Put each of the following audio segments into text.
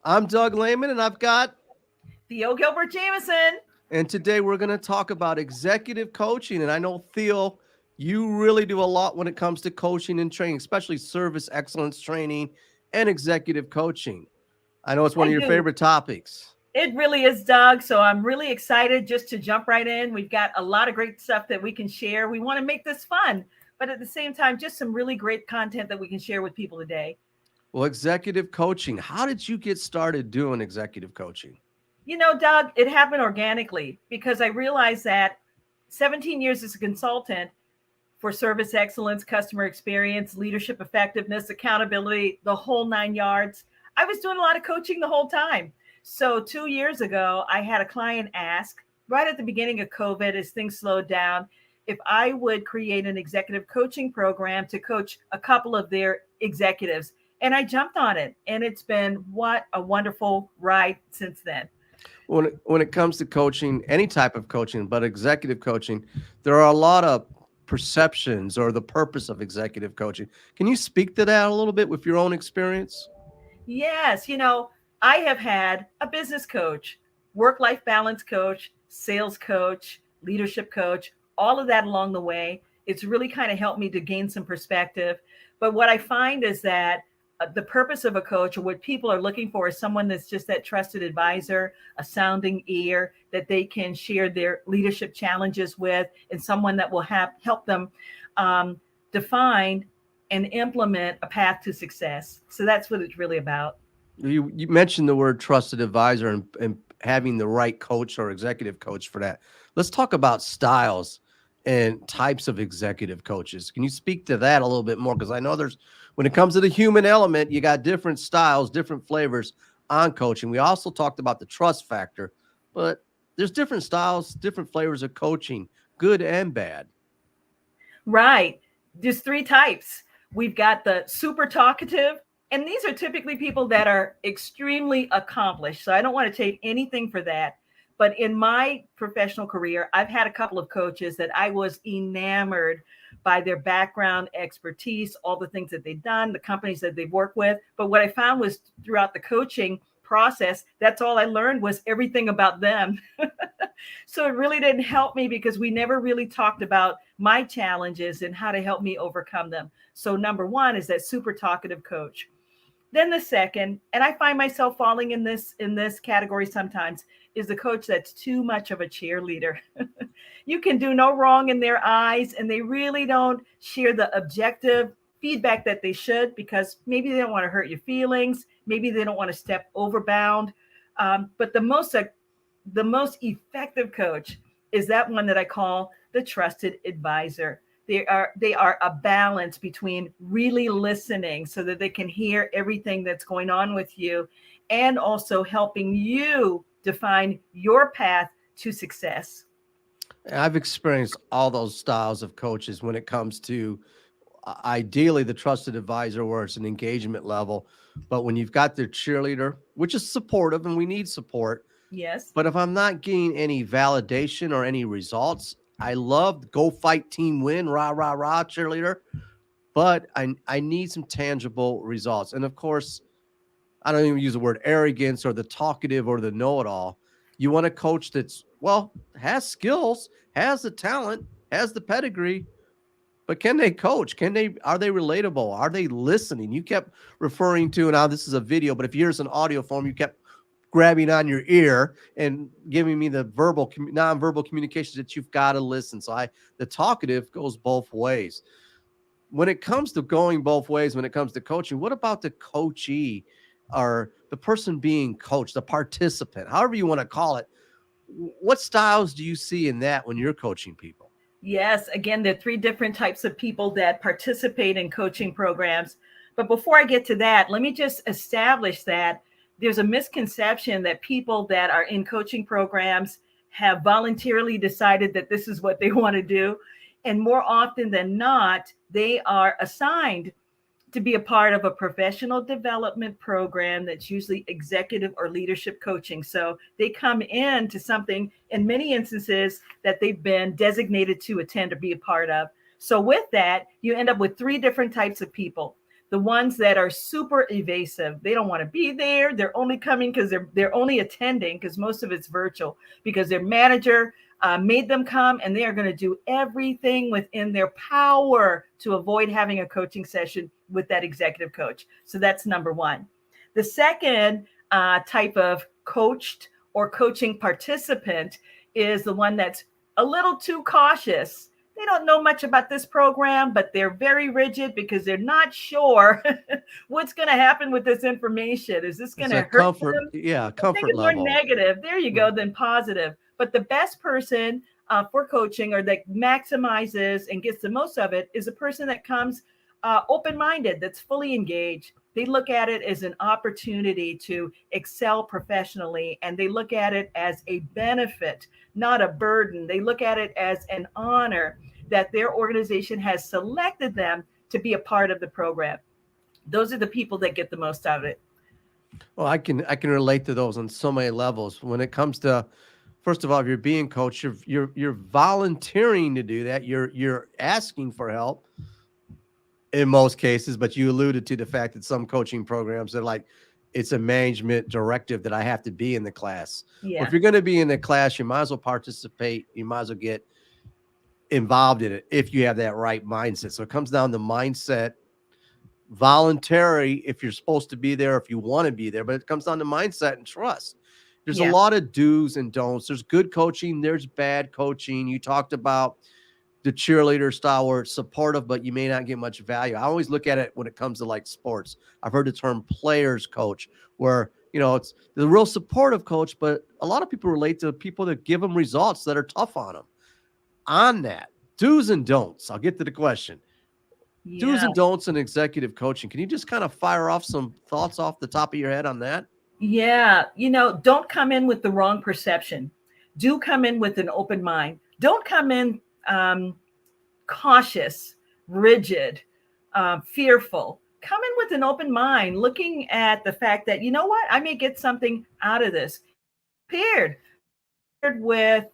I'm Doug Lehman, and I've got, Theo Gilbert-Jamison. and today we're going to talk about executive coaching. And I know, Theo, you really do a lot when it comes to coaching and training, especially service excellence training and executive coaching. I know it's one I of your do. favorite topics. It really is, Doug. So I'm really excited just to jump right in. We've got a lot of great stuff that we can share. We want to make this fun, but at the same time, just some really great content that we can share with people today. Well, executive coaching, how did you get started doing executive coaching? Doug, it happened organically because I realized that 17 years as a consultant for service excellence, customer experience, leadership effectiveness, accountability, the whole nine yards. I was doing a lot of coaching the whole time. So 2 years ago, I had a client ask right at the beginning of COVID, as things slowed down, if I would create an executive coaching program to coach a couple of their executives. And I jumped on it. And it's been what a wonderful ride since then. When it comes to coaching, any type of coaching, but executive coaching, there are a lot of perceptions or the purpose of executive coaching. Can you speak to that a little bit with your own experience? Yes, I have had a business coach, work life balance coach, sales coach, leadership coach, all of that along the way. It's really kind of helped me to gain some perspective. But what I find is that the purpose of a coach or what people are looking for is someone that's just that trusted advisor, a sounding ear that they can share their leadership challenges with, and someone that will help them um, define and implement a path to success. So that's what it's really about. You mentioned the word trusted advisor and having the right coach or executive coach for that. Let's talk about styles and types of executive coaches. Can you speak to that a little bit more? Because I know when it comes to the human element, you got different styles, different flavors on coaching. We also talked about the trust factor, but there's different styles, different flavors of coaching, good and bad. Right. There's three types. We've got the super talkative, and these are typically people that are extremely accomplished. So I don't want to take anything for that. But in my professional career, I've had a couple of coaches that I was enamored by their background, expertise, all the things that they've done, the companies that they've worked with. But what I found was throughout the coaching process, that's all I learned was everything about them. So it really didn't help me because we never really talked about my challenges and how to help me overcome them. So number one is that super talkative coach. Then the second, and I find myself falling in this category sometimes, is the coach that's too much of a cheerleader. You can do no wrong in their eyes, and they really don't share the objective feedback that they should because maybe they don't want to hurt your feelings, maybe they don't want to step over bound. But the most effective coach is that one that I call the trusted advisor. They are a balance between really listening so that they can hear everything that's going on with you and also helping you define your path to success. I've experienced all those styles of coaches when it comes to ideally the trusted advisor where it's an engagement level. But when you've got the cheerleader, which is supportive and we need support, Yes. but if I'm not getting any validation or any results, I love go fight team win, rah, rah, rah, cheerleader. But I need some tangible results. And of course, I don't even use the word arrogance or the talkative or the know it all. You want a coach that's, well, has skills, has the talent, has the pedigree, but can they coach? Are they relatable? Are they listening? You kept referring to, now this is a video, but if here's an audio form, you kept grabbing on your ear and giving me the nonverbal communications that you've got to listen. So the talkative goes both ways. When it comes to going both ways, when it comes to coaching, what about the coachee or the person being coached, the participant, however you want to call it? What styles do you see in that when you're coaching people? Yes, again, there are three different types of people that participate in coaching programs. But before I get to that, let me just establish that there's a misconception that people that are in coaching programs have voluntarily decided that this is what they want to do. And more often than not, they are assigned to be a part of a professional development program that's usually executive or leadership coaching. So they come into something in many instances that they've been designated to attend or be a part of. So with that, you end up with three different types of people. The ones that are super evasive, they don't want to be there. They're only coming because they're only attending because most of it's virtual because their manager made them come, and they are going to do everything within their power to avoid having a coaching session with that executive coach. So that's number one. The second type of coached or coaching participant is the one that's a little too cautious. They don't know much about this program, but they're very rigid because they're not sure what's going to happen with this information. Is this going It's to a hurt comfort, them? yeah, I'm comfort thinking more level. negative. There you go, than positive. But the best person for coaching or that maximizes and gets the most of it is a person that comes open minded, that's fully engaged. They look at it as an opportunity to excel professionally, and they look at it as a benefit, not a burden. They look at it as an honor that their organization has selected them to be a part of the program. Those are the people that get the most out of it. Well, I can relate to those on so many levels. When it comes to, first of all, if you're being coached, you're volunteering to do that. You're asking for help in most cases, but you alluded to the fact that some coaching programs are like, it's a management directive that I have to be in the class. Well, if Yeah. you're going to be in the class, you might as well participate. You might as well get involved in it if you have that right mindset. So it comes down to mindset, voluntary if you're supposed to be there, if you want to be there, but it comes down to mindset and trust. There's a Yeah. lot of do's and don'ts. There's good coaching, there's bad coaching. You talked about the cheerleader style where it's supportive, but you may not get much value. I always look at it when it comes to like sports. I've heard the term players coach, where it's the real supportive coach, but a lot of people relate to people that give them results that are tough on them. On that, do's and don'ts. I'll get to the question. Do's Yeah. and don'ts in executive coaching. Can you just kind of fire off some thoughts off the top of your head on that? Yeah. Don't come in with the wrong perception. Do come in with an open mind. Don't come in um, cautious, rigid, fearful. Come in with an open mind, looking at the fact that, you know what, I may get something out of this. Prepared. Prepared with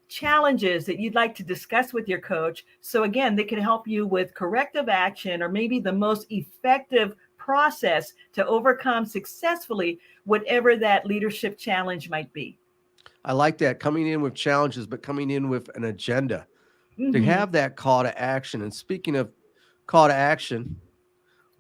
challenges that you'd like to discuss with your coach. So, again, they can help you with corrective action or maybe the most effective process to overcome successfully whatever that leadership challenge might be. I like that, coming in with challenges, but coming in with an agenda to Hmm. have that call to action. And speaking of call to action,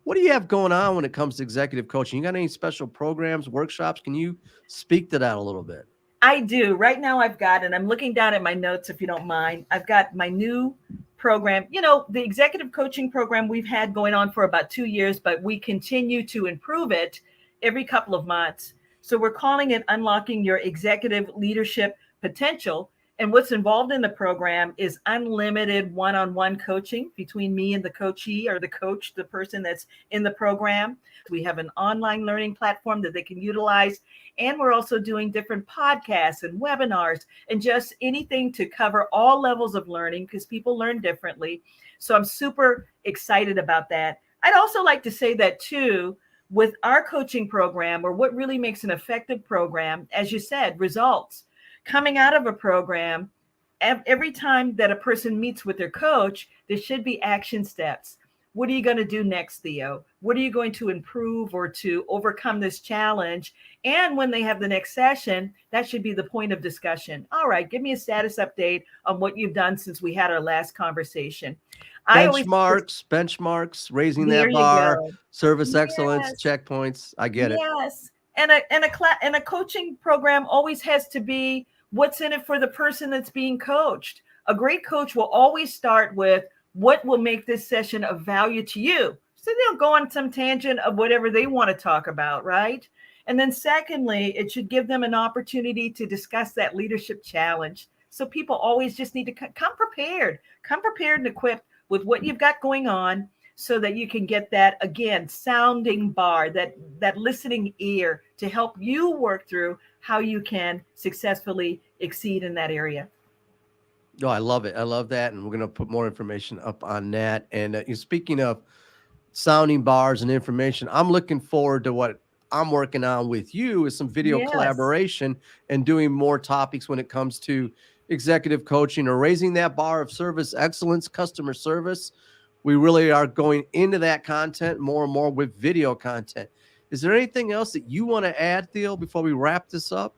what do you have going on when it comes to executive coaching? You got any special programs, workshops? Can you speak to that a little bit? I do. Right now, I've got, and I'm looking down at my notes if you don't mind. I've got my new program. The executive coaching program we've had going on for about 2 years, but we continue to improve it every couple of months. So we're calling it Unlocking Your Executive Leadership Potential. And what's involved in the program is unlimited one on one coaching between me and the coachee or the coach, the person that's in the program. We have an online learning platform that they can utilize. And we're also doing different podcasts and webinars and just anything to cover all levels of learning because people learn differently. So I'm super excited about that. I'd also like to say that too, with our coaching program, or what really makes an effective program, as you said, results. Coming out of a program, every time that a person meets with their coach, there should be action steps. What are you going to do next, Theo? What are you going to improve or to overcome this challenge? And when they have the next session, that should be the point of discussion. All right, give me a status update on what you've done since we had our last conversation. I always, Benchmarks, raising there that you bar, go. service excellence, Yes. checkpoints. I get it. Yes. And a coaching program always has to be what's in it for the person that's being coached. A great coach will always start with what will make this session of value to you. So they don't go on some tangent of whatever they want to talk about, right? And then secondly, it should give them an opportunity to discuss that leadership challenge. So people always just need to come prepared and equipped with what you've got going on so that you can get that, again, sounding bar, that listening ear to help you work through how you can successfully exceed in that area. No, I love it. I love that. And we're going to put more information up on that. And speaking of sounding bars and information, I'm looking forward to what I'm working on with you is some video Yes. collaboration and doing more topics when it comes to executive coaching or raising that bar of service excellence, customer service. We really are going into that content more and more with video content. Is there anything else that you want to add, Theo, before we wrap this up?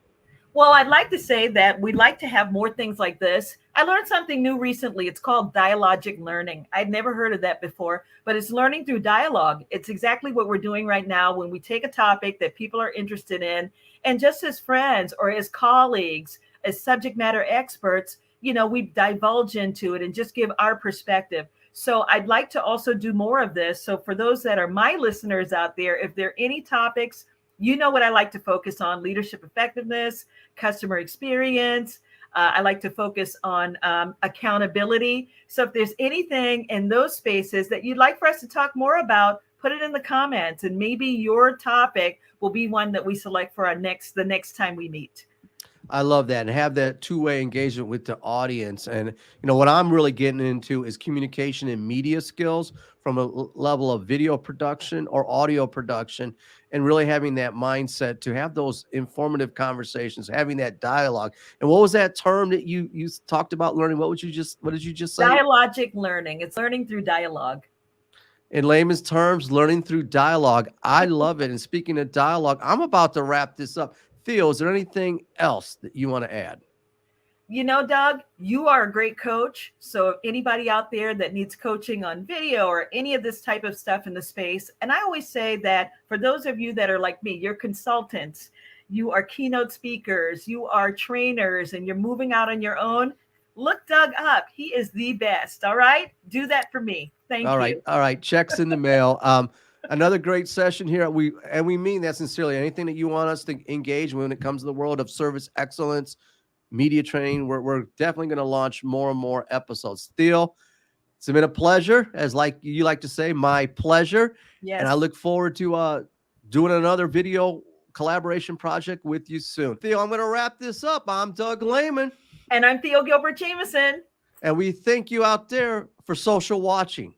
Well, I'd like to say that we'd like to have more things like this. I learned something new recently. It's called dialogic learning. I'd never heard of that before, but it's learning through dialogue. It's exactly what we're doing right now when we take a topic that people are interested in, and just as friends or as colleagues, as subject matter experts, we divulge into it and just give our perspective. So I'd like to also do more of this. So for those that are my listeners out there, if there are any topics, what I like to focus on: leadership effectiveness, customer experience. I like to focus on accountability. So if there's anything in those spaces that you'd like for us to talk more about, put it in the comments, and maybe your topic will be one that we select for the next time we meet. I love that, and have that two-way engagement with the audience. And what I'm really getting into is communication and media skills from a level of video production or audio production, and really having that mindset to have those informative conversations, having that dialogue. And what was that term that you talked about learning? What did you just say? Dialogic learning. It's learning through dialogue. In layman's terms, learning through dialogue. I love it. And speaking of dialogue, I'm about to wrap this up. Theo, is there anything else that you want to add? Doug, you are a great coach. So if anybody out there that needs coaching on video or any of this type of stuff in the space, and I always say that for those of you that are like me, you're consultants, you are keynote speakers, you are trainers, and you're moving out on your own, look Doug up. He is the best. All right. Do that for me. Thank you. All right. Checks in the mail. Another great session here. We mean that sincerely. Anything that you want us to engage when it comes to the world of service excellence, media training, we're definitely going to launch more and more episodes. Theo, it's been a pleasure, as like you like to say, my pleasure. Yes. And I look forward to doing another video collaboration project with you soon. Theo, I'm going to wrap this up. I'm Doug Lehman. And I'm Theo Gilbert-Jamison. And we thank you out there for social watching.